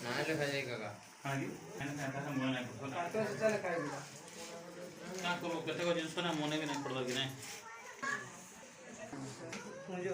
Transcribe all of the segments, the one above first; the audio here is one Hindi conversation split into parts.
नाले खाई का हागी एना का मन नहीं पड़ता तो चले खाई ना करो कते को जिंस ना मन भी नहीं पड़ता कि नहीं मुझे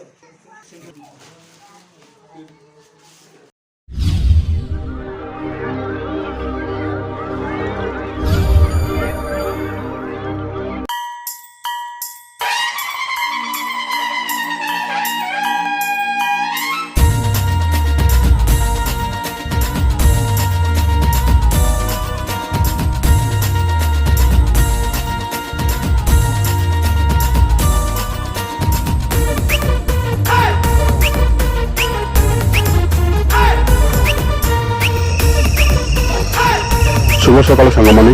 शुभ सकाल सांग मैंने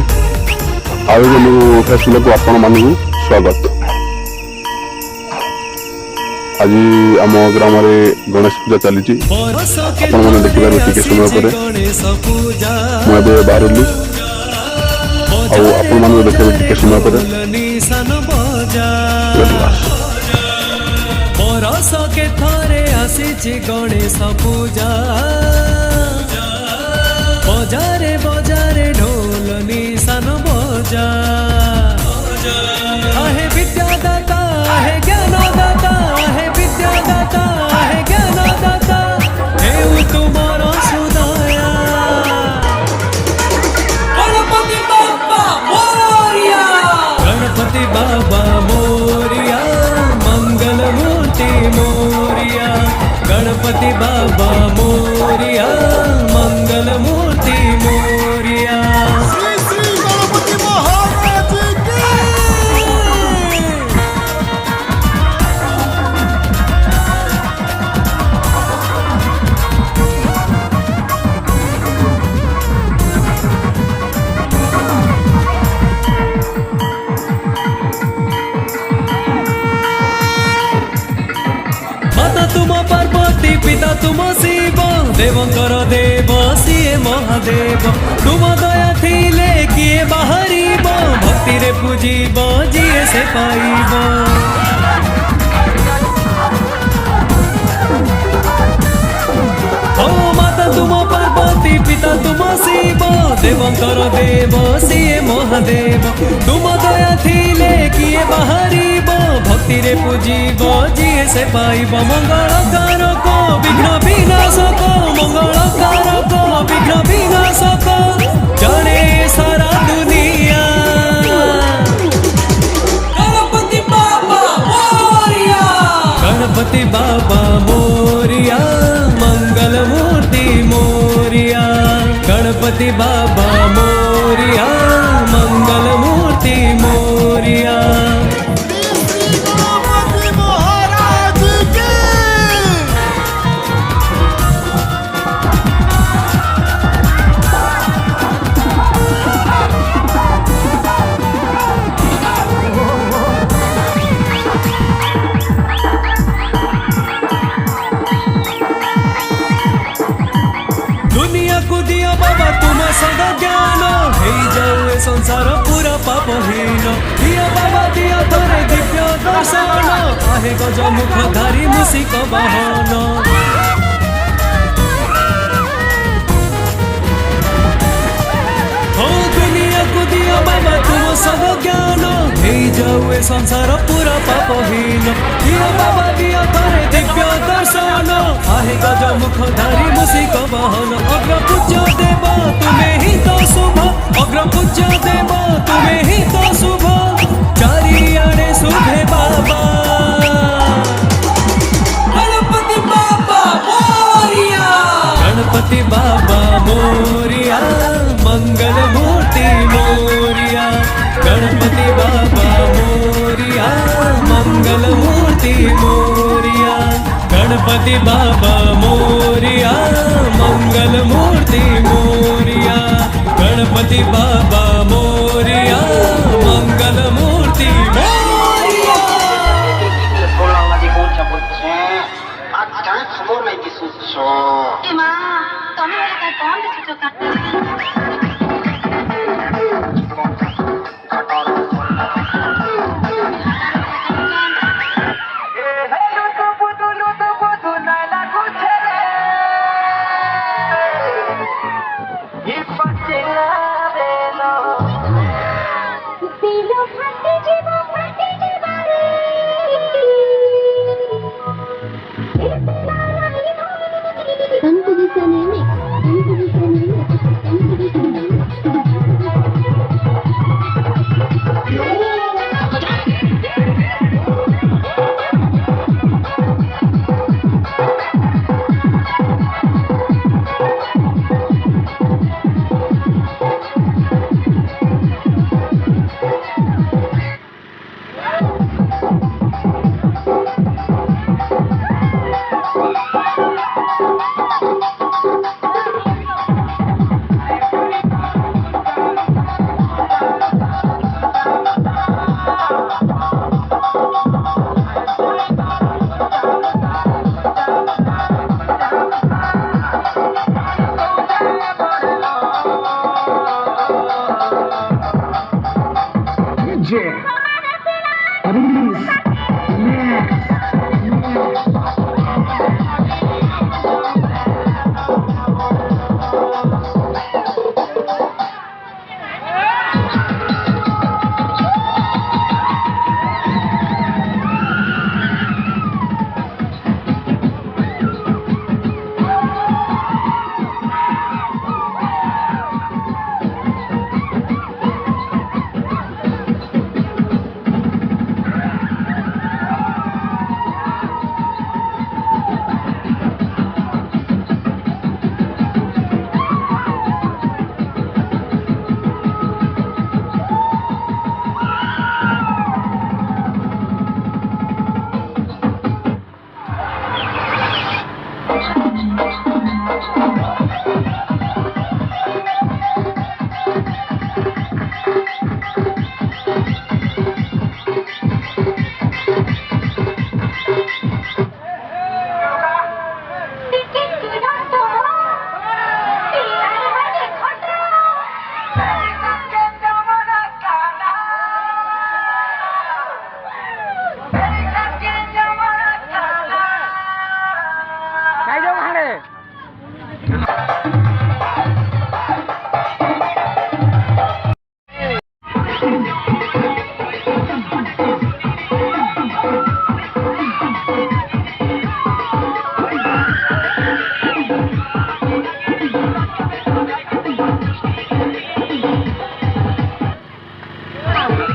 आयोजन फैसले को आपण मान स्वागत। आज आम ग्राम गणेश पूजा चली आपण मैंने देखिए टे समय पर मुझे बाहर आपण मान देखिए टे समय पर गणेश पूजा बजारे बजारे ढोल निशान बजा आहे विद्यादाता आहे ज्ञानदाता आहे विद्यादाता आहे ज्ञानदाता हेउ तुमार सुदया गणपति बाबा मोरिया गणपति बाबा मोरिया मंगल मूर्ति मोरिया गणपति बाबा मोरिया मंगल मूर्ति मोरिया श्री श्री गणपति महाराज की माता तुम पार्वती पिता तुम शिव देवंकर देव सीए महादेव तुम दया थिले किए बाहरीब भक्ति रे पूजीब जिए से पाइब ओ माता तुम पार्वती पिता तुम शिव देवंकर देव सीए महादेव तुम दया थिले किए बाहरीब भक्ति रे पूजीब जिए से पाइब मंगल कारक विघ्न विनाशक मंगल कारक विघ्न विनाशक जाने सारा दुनिया गणपति बाबा मोरिया गणपति बाबा मोरिया मंगल मूर्ति मोरिया गणपति बाबा मोरिया मंगल मूर्ति मोरिया श्री गणपति महाराज की दुनिया को दिया बाबा तुम सदा ज्ञान हे जाए संसार पूरा पापहीन दिया बाबा दिया तोरे दिव्य दर्शन आहे गज मुख धारी मुसिक वाहन हो दुनिया को दिया बाबा तुम सब ज्ञान हे जाए संसार पूरा पापहीन दिया बाबा दिया तोरे दिव्य दर्शन आहे गज मुख धारी मुसिक वाहन अग्र पूज्य देव तुम्हें ही तो शुभ अग्र पूज्य देव तुम्हें ही तो शुभ चारियाड़े शुभे बाबा गणपति बाबा मोरिया गणपति बाबा मोरिया मंगल मूर्ति मोरिया गणपति बाबा मोरिया मंगल मूर्ति मोरिया गणपति बाबा मोरिया मंगल मूर्ति मोरिया गणपति बाबा मोरिया